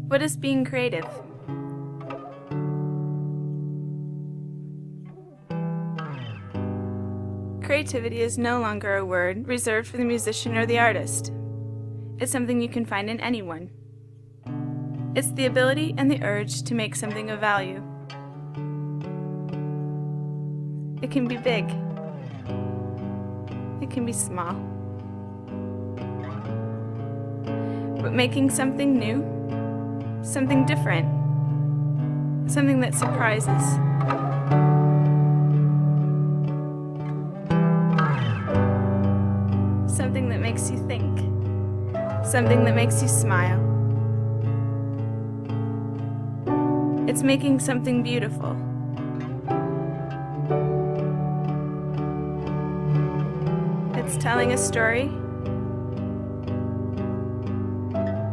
What is being creative? Creativity is no longer a word reserved for the musician or the artist. It's something you can find in anyone. It's the ability and the urge to make something of value. It can be big. It can be small. But making something new, something different, something that surprises. Something that makes you think. Something that makes you smile. It's making something beautiful. It's telling a story.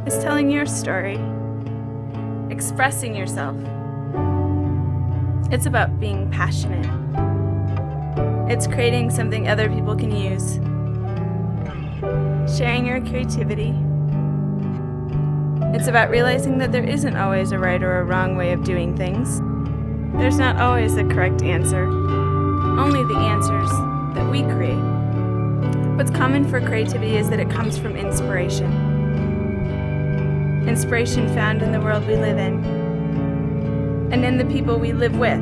It's telling your story. Expressing yourself. It's about being passionate. It's creating something other people can use. Sharing your creativity. It's about realizing that there isn't always a right or a wrong way of doing things. There's not always a correct answer, only the answers that we create. What's common for creativity is that it comes from inspiration. Inspiration found in the world we live in, and in the people we live with.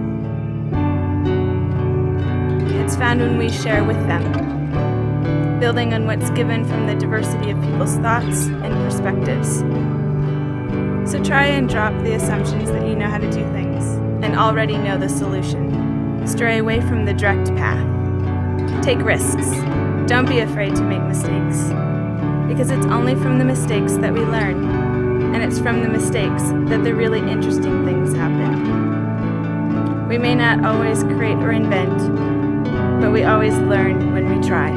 It's found when we share with them, building on what's given from the diversity of people's thoughts and perspectives. So try and drop the assumptions that you know how to do things and already know the solution. Stray away from the direct path. Take risks. Don't be afraid to make mistakes, because it's only from the mistakes that we learn, and it's from the mistakes that the really interesting things happen. We may not always create or invent, but we always learn when we try.